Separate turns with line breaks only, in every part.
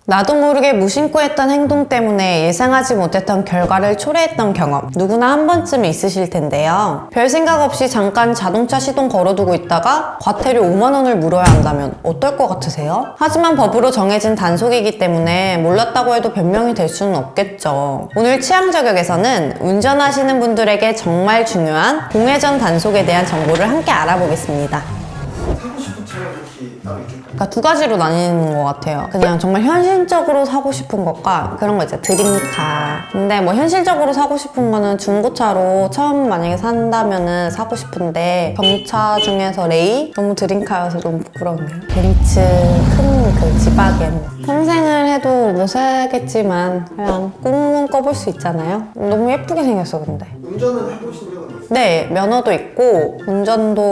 나도 모르게 무심코 했던 행동 때문에 예상하지 못했던 결과를 초래했던 경험 누구나 한 번쯤 있으실 텐데요. 별 생각 없이 잠깐 자동차 시동 걸어두고 있다가 과태료 5만 원을 물어야 한다면 어떨 것 같으세요? 하지만 법으로 정해진 단속이기 때문에 몰랐다고 해도 변명이 될 수는 없겠죠. 오늘 취향저격에서는 운전하시는 분들에게 정말 중요한 공회전 단속에 대한 정보를 함께 알아보겠습니다.
사고 싶은 차량이 따로 있을까요?
그러니까 두 가지로 나뉘는 것 같아요. 그냥 정말 현실적으로 사고 싶은 것과 그런 거 있죠. 드림카. 근데 뭐 현실적으로 사고 싶은 거는 중고차로 처음 만약에 산다면은 사고 싶은데 경차 중에서 레이? 너무 드림카여서 좀 부끄럽네요. 벤츠 큰 그 지바겐. 평생을 해도 못 사겠지만 그냥 꿈은 꿔볼 수 있잖아요. 너무 예쁘게 생겼어 근데.
운전은 해보신 적은 있어요?
네, 면허도 있고 운전도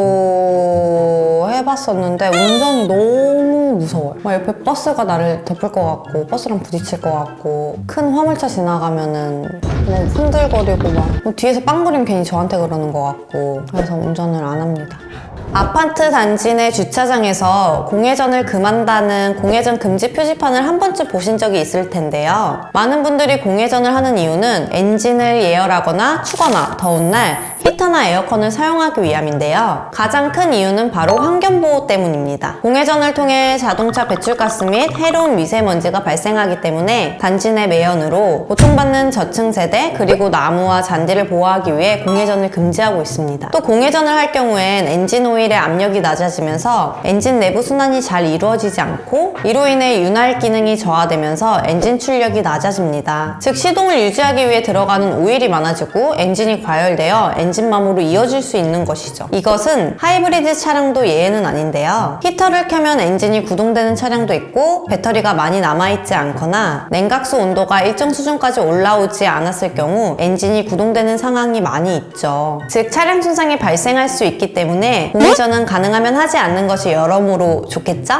해봤었는데 운전이 너무 무서워요. 막 옆에 버스가 나를 덮을 것 같고 버스랑 부딪힐 것 같고 큰 화물차 지나가면은 뭐 흔들거리고 막 뒤에서 빵그림 괜히 저한테 그러는 것 같고 그래서 운전을 안 합니다. 아파트 단지 내 주차장에서 공회전을 금한다는 공회전 금지 표지판을 한 번쯤 보신 적이 있을 텐데요. 많은 분들이 공회전을 하는 이유는 엔진을 예열하거나 추거나 더운 날 히터나 에어컨을 사용하기 위함인데요. 가장 큰 이유는 바로 환경보호 때문입니다. 공회전을 통해 자동차 배출가스 및 해로운 미세먼지가 발생하기 때문에 단지 내 매연으로 고통받는 저층 세대 그리고 나무와 잔디를 보호하기 위해 공회전을 금지하고 있습니다. 또 공회전을 할 경우엔 엔진 오일의 압력이 낮아지면서 엔진 내부 순환이 잘 이루어지지 않고 이로 인해 윤활 기능이 저하되면서 엔진 출력이 낮아집니다. 즉 시동을 유지하기 위해 들어가는 오일이 많아지고 엔진이 과열되어 엔진맘으로 이어질 수 있는 것이죠. 이것은 하이브리드 차량도 예외는 아닌데요. 히터를 켜면 엔진이 구동되는 차량도 있고 배터리가 많이 남아있지 않거나 냉각수 온도가 일정 수준까지 올라오지 않았을 경우 엔진이 구동되는 상황이 많이 있죠. 즉 차량 손상이 발생할 수 있기 때문에 공회전은 가능하면 하지 않는 것이 여러모로 좋겠죠?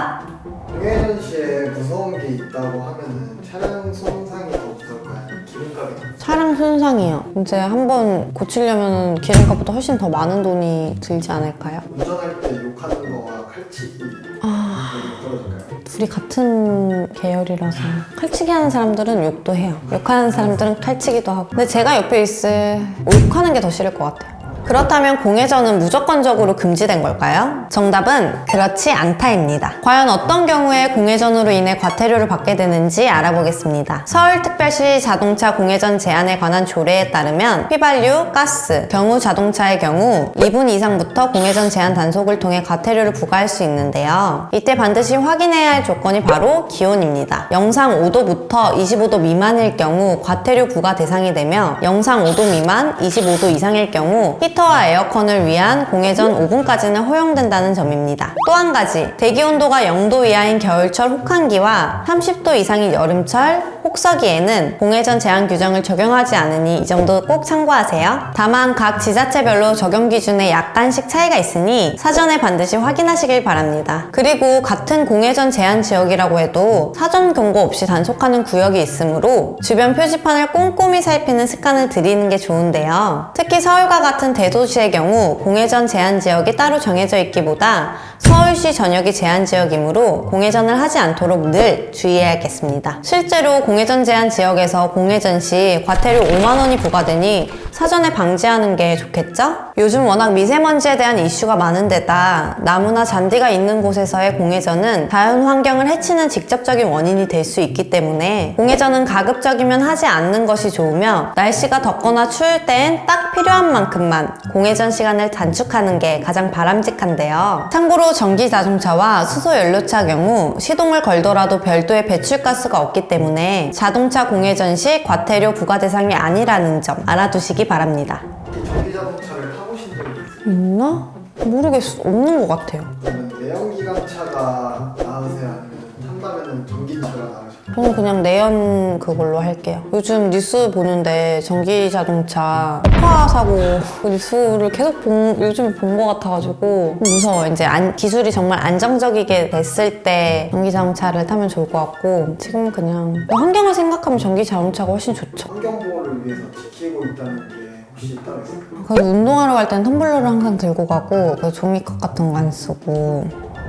공회전 시에 무서운 게 있다고 하면은 차량 손상이 더 무서울까요? 기름값이 더
차량 손상이요. 이제 한번 고치려면 기름값보다 훨씬 더 많은 돈이 들지 않을까요?
운전할 때 욕하는 거와 칼치기 떨어질까요?
둘이 같은 계열이라서 칼치기 하는 사람들은 욕도 해요. 욕하는 사람들은 칼치기도 하고. 근데 제가 옆에 있을 욕하는 게 더 싫을 것 같아요. 그렇다면 공회전은 무조건적으로 금지된 걸까요? 정답은 그렇지 않다입니다. 과연 어떤 경우에 공회전으로 인해 과태료를 받게 되는지 알아보겠습니다. 서울특별시 자동차 공회전 제한에 관한 조례에 따르면 휘발유, 가스, 경유 자동차의 경우 2분 이상부터 공회전 제한 단속을 통해 과태료를 부과할 수 있는데요. 이때 반드시 확인해야 할 조건이 바로 기온입니다. 영상 5도부터 25도 미만일 경우 과태료 부과 대상이 되며 영상 5도 미만, 25도 이상일 경우 히터와 에어컨을 위한 공회전 5분까지는 허용된다는 점입니다. 또 한 가지, 대기 온도가 0도 이하인 겨울철 혹한기와 30도 이상인 여름철 혹서기에는 공회전 제한 규정을 적용하지 않으니 이 점도 꼭 참고하세요. 다만 각 지자체별로 적용 기준에 약간씩 차이가 있으니 사전에 반드시 확인하시길 바랍니다. 그리고 같은 공회전 제한 지역이라고 해도 사전 경고 없이 단속하는 구역이 있으므로 주변 표지판을 꼼꼼히 살피는 습관을 들이는 게 좋은데요. 특히 서울과 같은 대도시의 경우 공회전 제한 지역이 따로 정해져 있기보다 서울시 전역이 제한 지역이므로 공회전을 하지 않도록 늘 주의해야겠습니다. 실제로 공회전 제한 지역에서 공회전 시 과태료 5만 원이 부과되니 사전에 방지하는 게 좋겠죠? 요즘 워낙 미세먼지에 대한 이슈가 많은 데다 나무나 잔디가 있는 곳에서의 공회전은 자연 환경을 해치는 직접적인 원인이 될 수 있기 때문에 공회전은 가급적이면 하지 않는 것이 좋으며 날씨가 덥거나 추울 땐 딱 필요한 만큼만 공회전 시간을 단축하는 게 가장 바람직한데요. 참고로 전기 자동차와 수소 연료차 경우 시동을 걸더라도 별도의 배출가스가 없기 때문에 자동차 공회전 시 과태료 부과 대상이 아니라는 점 알아두시기 바랍니다.
전기 자동차를 타보신 적이 있어요?
있나? 모르겠어. 없는 것 같아요.
그러면 내연기관차가 나으세요? 아니면 탄다면은 전기차가 나으세요?
저는 그냥 내연 그걸로 할게요. 요즘 뉴스 보는데 전기 자동차 폭파 사고 그 뉴스를 계속 요즘에 본 것 같아가지고 무서워. 이제 기술이 정말 안정적이게 됐을 때 전기 자동차를 타면 좋을 것 같고 지금은 그냥 환경을 생각하면 전기 자동차가 훨씬 좋죠.
환경 보호를 위해서 지키고 있다는 게 혹시 따로 있을까요?
그래서 운동하러 갈 때는 텀블러를 항상 들고 가고 그 종이컵 같은 거 안 쓰고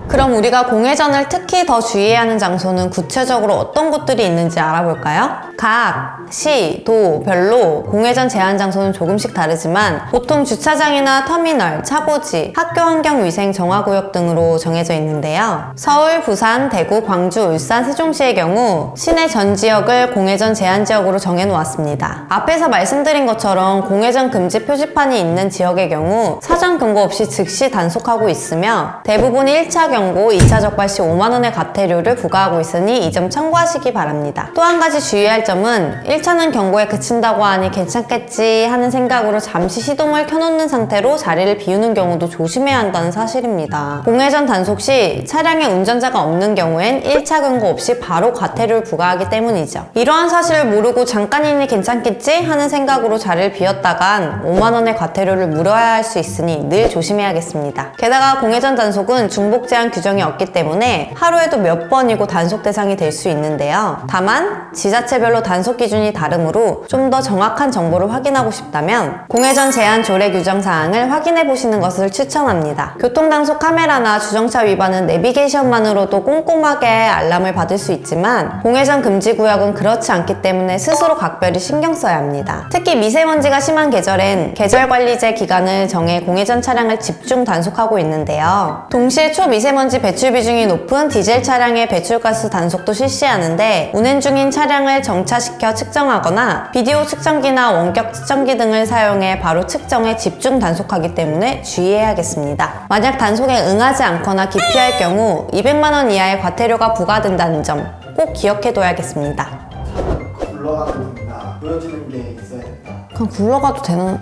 그럼 우리가 공회전을 특히 더 주의해야 하는 장소는 구체적으로 어떤 곳들이 있는지 알아볼까요? 각 시, 도, 별로 공회전 제한 장소는 조금씩 다르지만 보통 주차장이나 터미널, 차고지, 학교 환경 위생 정화구역 등으로 정해져 있는데요. 서울, 부산, 대구, 광주, 울산, 세종시의 경우 시내 전 지역을 공회전 제한 지역으로 정해놓았습니다. 앞에서 말씀드린 것처럼 공회전 금지 표지판이 있는 지역의 경우 사전 경고 없이 즉시 단속하고 있으며 대부분이 1차 경고, 2차 적발 시 5만원의 과태료를 부과하고 있으니 이 점 참고하시기 바랍니다. 또 한 가지 주의할 점은 1차는 경고에 그친다고 하니 괜찮겠지 하는 생각으로 잠시 시동을 켜놓는 상태로 자리를 비우는 경우도 조심해야 한다는 사실입니다. 공회전 단속 시 차량에 운전자가 없는 경우엔 1차 경고 없이 바로 과태료를 부과하기 때문이죠. 이러한 사실을 모르고 잠깐이니 괜찮겠지 하는 생각으로 자리를 비웠다간 5만원의 과태료를 물어야 할 수 있으니 늘 조심해야겠습니다. 게다가 공회전 단속은 중복 제한 규정이 없기 때문에 하루에도 몇 번이고 단속 대상이 될 수 있는데요. 다만 지자체별로 단속 기준이 다르므로 좀 더 정확한 정보를 확인하고 싶다면 공회전 제한 조례 규정 사항을 확인해 보시는 것을 추천합니다. 교통단속 카메라나 주정차 위반은 내비게이션만으로도 꼼꼼하게 알람을 받을 수 있지만 공회전 금지 구역은 그렇지 않기 때문에 스스로 각별히 신경 써야 합니다. 특히 미세먼지가 심한 계절엔 계절관리제 기간을 정해 공회전 차량을 집중 단속하고 있는데요. 동시에 초미세먼지 배출 비중이 높은 디젤 차량의 배출가스 단속도 실시하는데 운행 중인 차량을 정차시켜 측정하거나 비디오 측정기나 원격 측정기 등을 사용해 바로 측정해 집중 단속하기 때문에 주의해야겠습니다. 만약 단속에 응하지 않거나 기피할 경우 200만원 이하의 과태료가 부과된다는 점 꼭 기억해둬야겠습니다.
차는 굴러가도 된다. 보여지는 게 있어야 된다.
그냥 굴러가도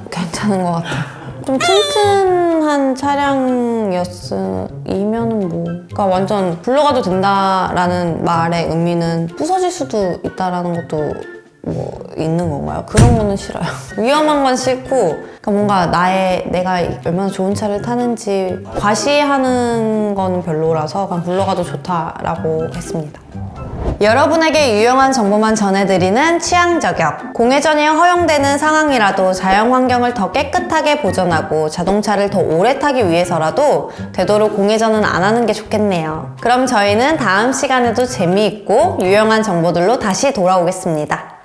괜찮은 것 같아요. 좀 튼튼한 차량이면은 뭐 그러니까 완전 굴러가도 된다라는 말의 의미는 부서질 수도 있다라는 것도 뭐 있는 건가요? 그런 거는 싫어요. 위험한 건 싫고 그러니까 뭔가 내가 얼마나 좋은 차를 타는지 과시하는 건 별로라서 그냥 굴러가도 좋다라고 했습니다. 여러분에게 유용한 정보만 전해드리는 취향저격. 공회전이 허용되는 상황이라도 자연환경을 더 깨끗하게 보존하고 자동차를 더 오래 타기 위해서라도 되도록 공회전은 안 하는 게 좋겠네요. 그럼 저희는 다음 시간에도 재미있고 유용한 정보들로 다시 돌아오겠습니다.